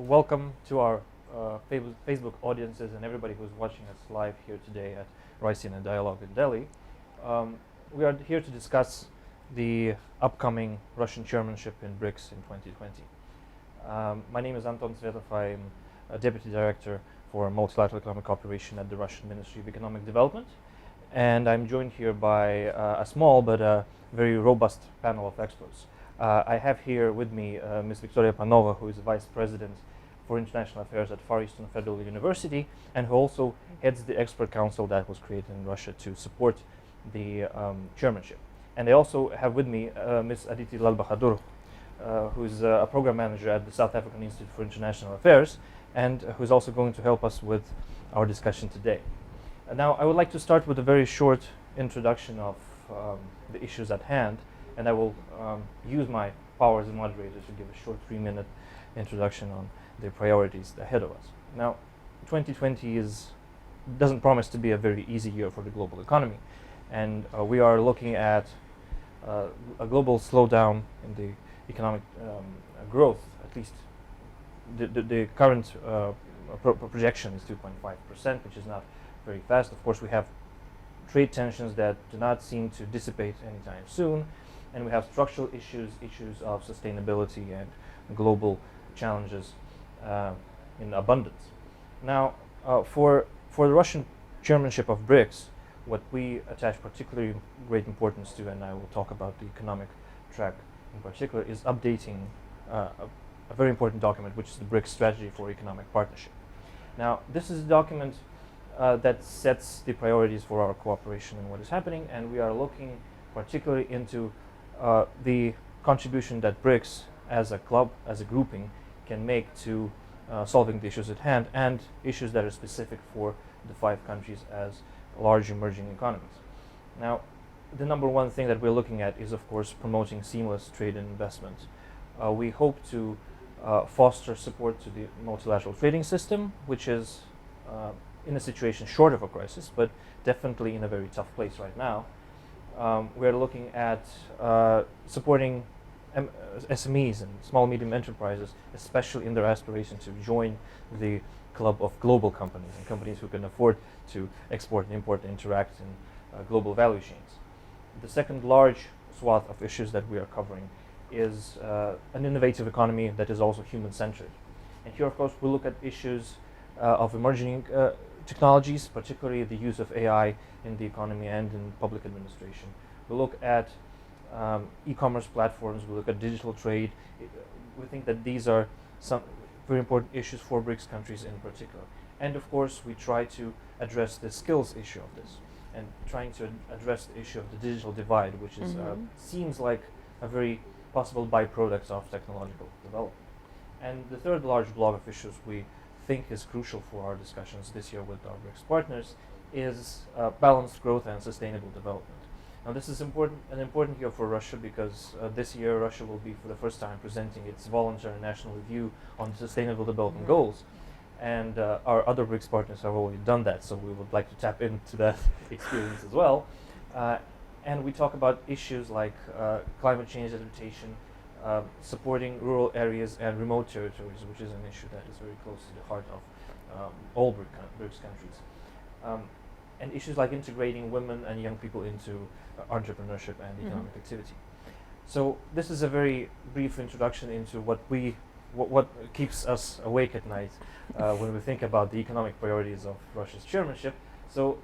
welcome to our Facebook audiences and everybody who's watching us live here today at Raisina Dialogue in Delhi. We are here to discuss the upcoming Russian chairmanship in BRICS in 2020. My name is Anton Tsvetov. I'm a Deputy Director for Multilateral Economic Cooperation at the Russian Ministry of Economic Development. And I'm joined here by a small but very robust panel of experts. I have here with me Ms. Victoria Panova, who is Vice President for International Affairs at Far Eastern Federal University, and who also heads the expert council that was created in Russia to support the chairmanship. And I also have with me Ms. Aditi Lalbahadur, who is a program manager at the South African Institute for International Affairs, and who is also going to help us with our discussion today. Now, I would like to start with a very short introduction of the issues at hand, and I will use my power as a moderator to give a short 3-minute introduction on the priorities ahead of us. Now, 2020 doesn't promise to be a very easy year for the global economy, and we are looking at a global slowdown in the economic growth. At least the current projection is 2.5%, which is not very fast. Of course, we have trade tensions that do not seem to dissipate anytime soon, and we have structural issues of sustainability and global challenges in abundance. Now, for the Russian chairmanship of BRICS, what we attach particularly great importance to, and I will talk about the economic track in particular, is updating a very important document, which is the BRICS Strategy for Economic Partnership. Now, this is a document that sets the priorities for our cooperation and what is happening, and we are looking particularly into the contribution that BRICS as a club, as a grouping, can make to solving the issues at hand and issues that are specific for the 5 countries as large emerging economies. Now, the number one thing that we're looking at is, of course, promoting seamless trade and investment. We hope to foster support to the multilateral trading system, which is in a situation short of a crisis, but definitely in a very tough place right now. We're looking at supporting SMEs and small medium enterprises, especially in their aspiration to join the club of global companies and companies who can afford to export and import and interact in global value chains. The second large swath of issues that we are covering is an innovative economy that is also human-centered. And here, of course, we look at issues of emerging technologies, particularly the use of AI in the economy and in public administration. We look at e-commerce platforms, we look at digital trade. We think that these are some very important issues for BRICS countries in particular. And of course, we try to address the skills issue of this and trying to address the issue of the digital divide, which is seems like a very possible byproduct of technological development. And the third large block of issues we think is crucial for our discussions this year with our BRICS partners is balanced growth and sustainable development. Now, this is an important year for Russia because this year Russia will be for the first time presenting its voluntary national review on sustainable development goals, and our other BRICS partners have already done that, so we would like to tap into that experience as well. And we talk about issues like climate change adaptation, supporting rural areas and remote territories, which is an issue that is very close to the heart of all BRICS countries. And issues like integrating women and young people into entrepreneurship and economic activity. So this is a very brief introduction into what keeps us awake at night when we think about the economic priorities of Russia's chairmanship. So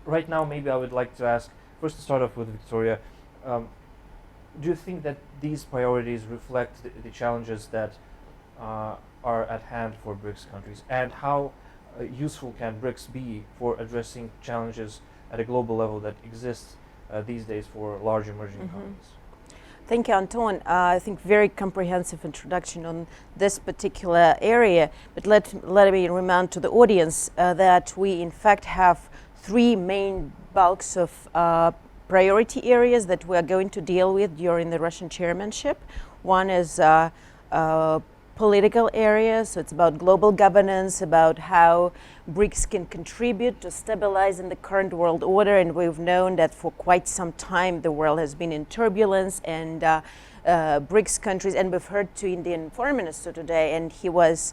right now, maybe I would like to ask, first to start off with Victoria, do you think that these priorities reflect the challenges that are at hand for BRICS countries, and how useful can BRICS be for addressing challenges at a global level that exists these days for large emerging economies? Thank you, Anton. I think very comprehensive introduction on this particular area, but let me remind to the audience that we in fact have 3 main bulks of priority areas that we are going to deal with during the Russian chairmanship. One is political area. So it's about global governance, about how BRICS can contribute to stabilizing the current world order. And we've known that for quite some time the world has been in turbulence, and BRICS countries, and we've heard to Indian Foreign Minister today, and he was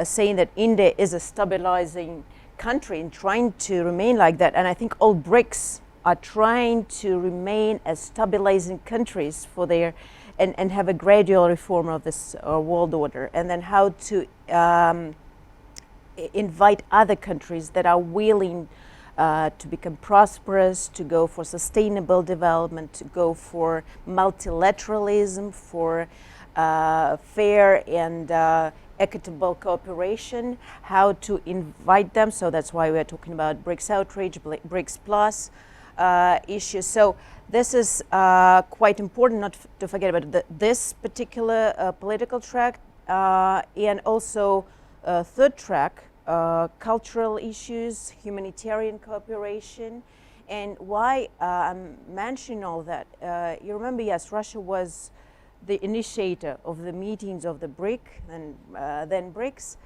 saying that India is a stabilizing country and trying to remain like that. And I think all BRICS are trying to remain as stabilizing countries for their and have a gradual reform of this world order, and then how to invite other countries that are willing to become prosperous, to go for sustainable development, to go for multilateralism, for fair and equitable cooperation, how to invite them. So that's why we're talking about BRICS Outreach, BRICS Plus issues. So this is quite important not to forget about this particular political track, and also third track, cultural issues, humanitarian cooperation. And why I'm mentioning all that, you remember, yes, Russia was the initiator of the meetings of the BRIC and then BRICS.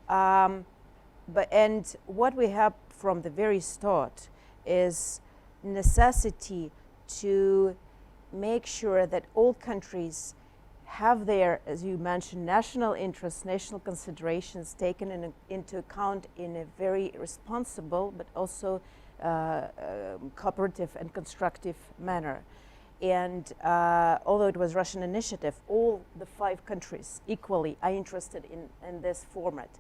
And what we have from the very start is necessity to make sure that all countries have their, as you mentioned, national interests, national considerations taken into account in a very responsible but also cooperative and constructive manner. And although it was Russian initiative, all the 5 countries equally are interested in this format.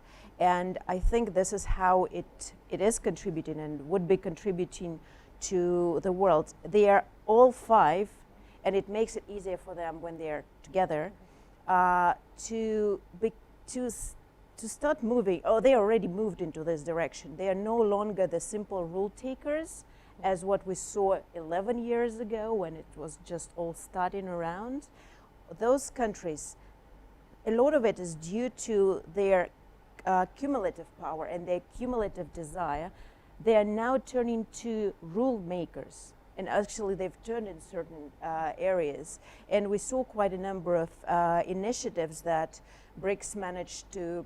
And I think this is how it is contributing and would be contributing to the world. They are all 5, and it makes it easier for them when they're together to start moving. Oh, they already moved into this direction. They are no longer the simple rule takers as what we saw 11 years ago when it was just all starting around. Those countries, a lot of it is due to their cumulative power and their cumulative desire. They are now turning to rule makers, and actually they've turned in certain areas. And we saw quite a number of initiatives that BRICS managed to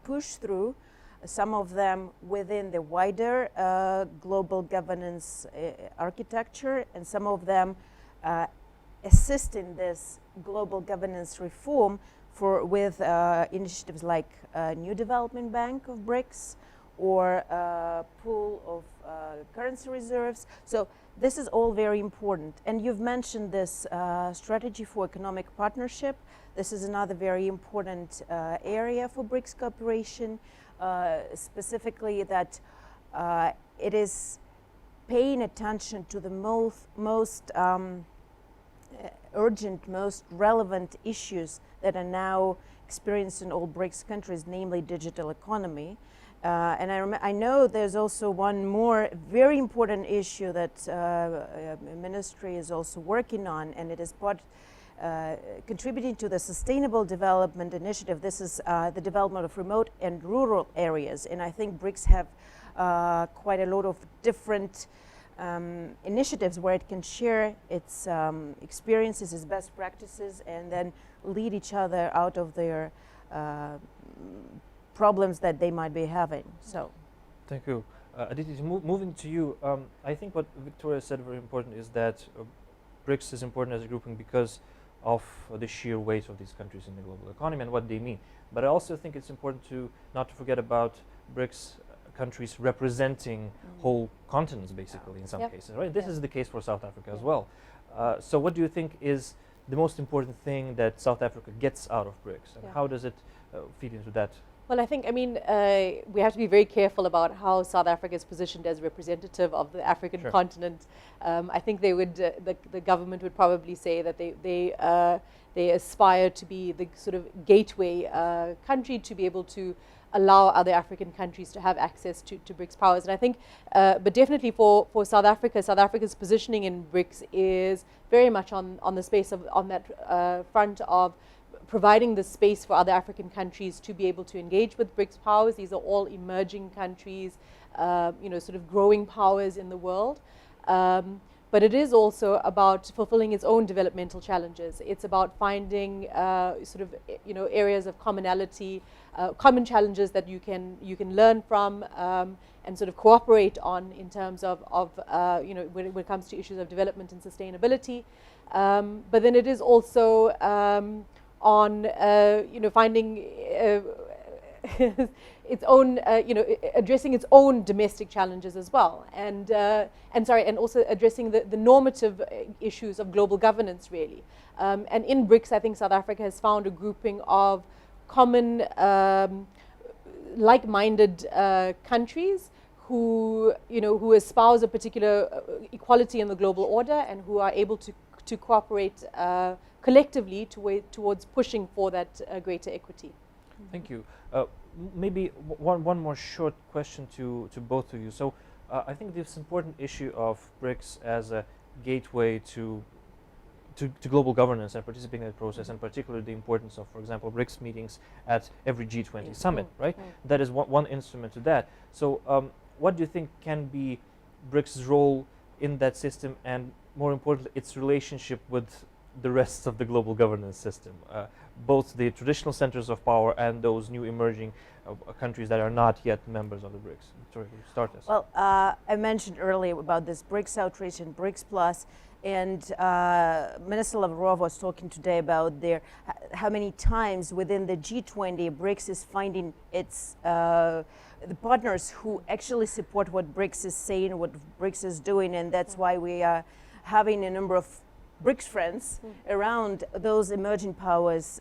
push through, some of them within the wider global governance architecture, and some of them assist in this global governance reform with initiatives like New Development Bank of BRICS, or pool of currency reserves. So this is all very important. And you've mentioned this strategy for economic partnership. This is another very important area for BRICS cooperation, specifically that it is paying attention to the most urgent, most relevant issues that are now experienced in all BRICS countries, namely digital economy. And I know there's also one more very important issue that ministry is also working on, and it is contributing to the Sustainable Development Initiative. This is the development of remote and rural areas, and I think BRICS have quite a lot of different initiatives where it can share its experiences, its best practices, and then lead each other out of their problems that they might be having. So, thank you, Aditi. Moving to you, I think what Victoria said very important is that BRICS is important as a grouping because of the sheer weight of these countries in the global economy and what they mean. But I also think it's important to not to forget about BRICS countries representing whole continents, basically, in some cases. Right? This is the case for South Africa as well. So, what do you think is the most important thing that South Africa gets out of BRICS, and how does it feed into that? Well, I think, we have to be very careful about how South Africa is positioned as representative of the African continent. I think they would, the government would probably say that they aspire to be the sort of gateway country to be able to allow other African countries to have access to BRICS powers. And I think, but definitely for South Africa, South Africa's positioning in BRICS is very much on the space of, on that front of providing the space for other African countries to be able to engage with BRICS powers. These are all emerging countries, sort of growing powers in the world. But but it is also about fulfilling its own developmental challenges. It's about finding areas of commonality, common challenges that you can learn from and sort of cooperate on in terms of when it comes to issues of development and sustainability. But then it is also on finding its own, addressing its own domestic challenges as well, and also addressing the normative issues of global governance, really. And in BRICS, I think South Africa has found a grouping of common, like-minded countries who espouse a particular equality in the global order and who are able to cooperate collectively towards pushing for that greater equity. Thank you. Maybe one more short question to both of you. So I think this important issue of BRICS as a gateway to global governance and participating in that process, and particularly the importance of, for example, BRICS meetings at every G20 summit, right? That is one instrument to that. So what do you think can be BRICS' role in that system, and more importantly, its relationship with the rest of the global governance system, both the traditional centers of power and those new emerging countries that are not yet members of the BRICS? Sorry, start us. Well, I mentioned earlier about this BRICS outreach and BRICS Plus, and Minister Lavrov was talking today about how many times within the G20 BRICS is finding its the partners who actually support what BRICS is saying, what BRICS is doing, and that's why we are having a number of BRICS friends around those emerging powers,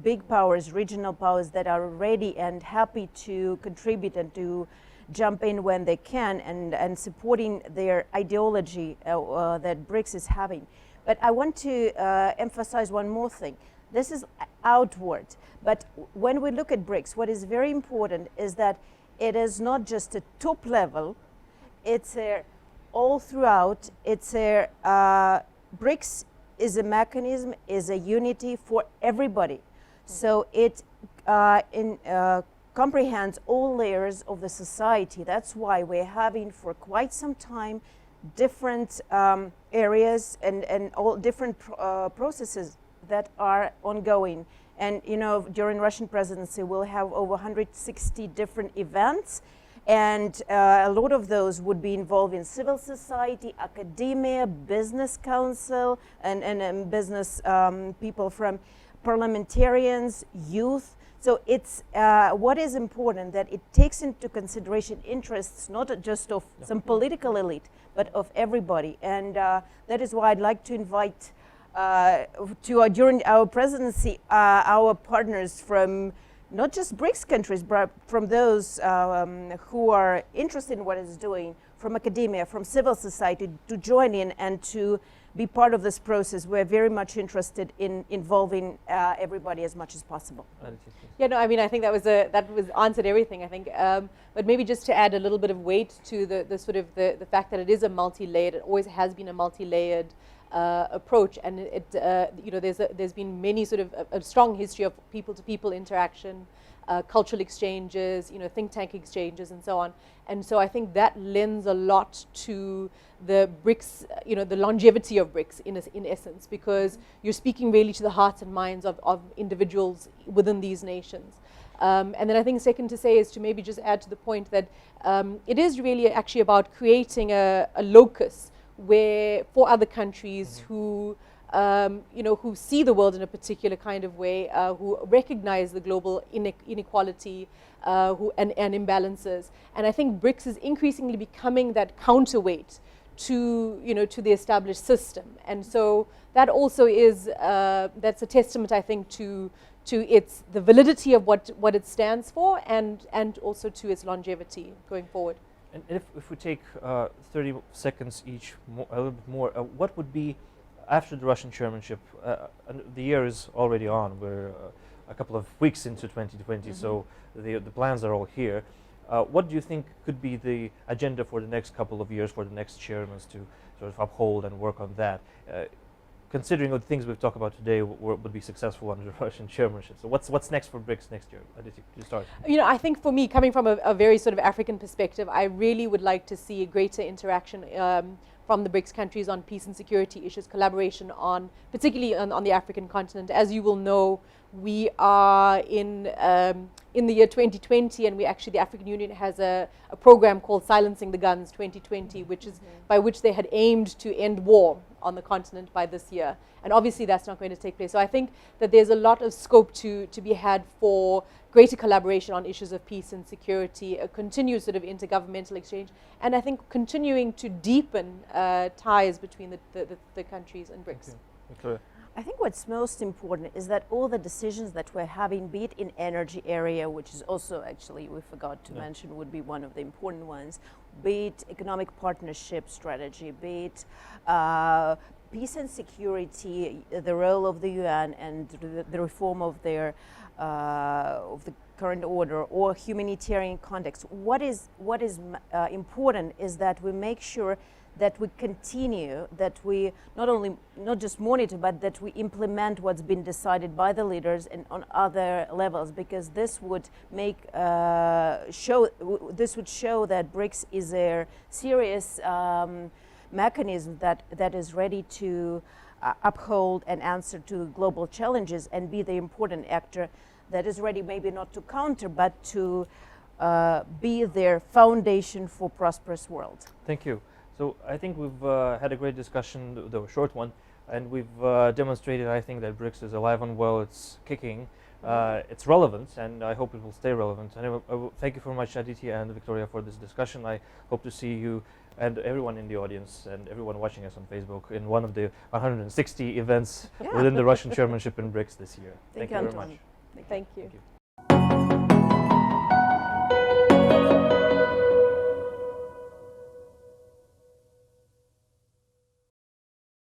big powers, regional powers that are ready and happy to contribute and to jump in when they can, and supporting their ideology that BRICS is having. But I want to emphasize one more thing. This is outward, but when we look at BRICS, what is very important is that it is not just a top level, it's all throughout. It's BRICS is a mechanism, is a unity for everybody. So it comprehends all layers of the society. That's why we're having for quite some time different areas and all different processes that are ongoing. And during Russian presidency, we'll have over 160 different events. And a lot of those would be involving civil society, academia, business council, and business people from parliamentarians, youth. So it's what is important that it takes into consideration interests not just of some political elite, but of everybody. And that is why I'd like to invite during our presidency our partners from not just BRICS countries, but from those who are interested in what it's doing, from academia, from civil society, to join in and to be part of this process. We're very much interested in involving everybody as much as possible. Yeah, no, I mean, I think that was answered everything, I think. But maybe just to add a little bit of weight to the fact that it is a multi-layered, it always has been a multi-layered approach, and there's been many a strong history of people-to-people interaction, cultural exchanges, think tank exchanges, and so on. And so I think that lends a lot to the BRICS, the longevity of BRICS in essence, because you're speaking really to the hearts and minds of individuals within these nations. And then I think second to say is to maybe just add to the point that it is really actually about creating a locus where for other countries who who see the world in a particular kind of way, who recognize the global inequality and imbalances. And I think BRICS is increasingly becoming that counterweight to the established system. And so that also is that's a testament, I think, to the validity of what it stands for, and also to its longevity going forward. And if we take 30 seconds each, a little bit more, what would be, after the Russian chairmanship, the year is already on, we're a couple of weeks into 2020, so the plans are all here. What do you think could be the agenda for the next couple of years for the next chairmen to sort of uphold and work on that? Considering the things we've talked about today would be successful under the Russian chairmanship. So what's next for BRICS next year? Aditi, you start. I think for me, coming from a very sort of African perspective, I really would like to see a greater interaction from the BRICS countries on peace and security issues, collaboration on, particularly on the African continent. As you will know, we are in the year 2020, and the African Union has a program called Silencing the Guns 2020, which is by which they had aimed to end war on the continent by this year. And obviously that's not going to take place. So I think that there's a lot of scope to be had for greater collaboration on issues of peace and security, a continued sort of intergovernmental exchange, and I think continuing to deepen ties between the countries and BRICS. Victoria. I think what's most important is that all the decisions that we're having, be it in energy area, which is also actually we forgot to mention would be one of the important ones, be it economic partnership strategy, be it peace and security, the role of the UN and the reform of their of the current order, or humanitarian context. What is important is that we make sure that we continue, that we not just monitor, but that we implement what's been decided by the leaders and on other levels, because this would make show that BRICS is a serious mechanism that is ready to uphold and answer to global challenges and be the important actor that is ready, maybe not to counter, but to be their foundation for prosperous world. Thank you. So I think we've had a great discussion, though a short one, and we've demonstrated, I think, that BRICS is alive and well, it's kicking, it's relevant, and I hope it will stay relevant. And thank you very much, Aditi and Victoria, for this discussion. I hope to see you and everyone in the audience and everyone watching us on Facebook in one of the 160 events within the Russian chairmanship in BRICS this year. Thank you very much. Thank you. Thank you.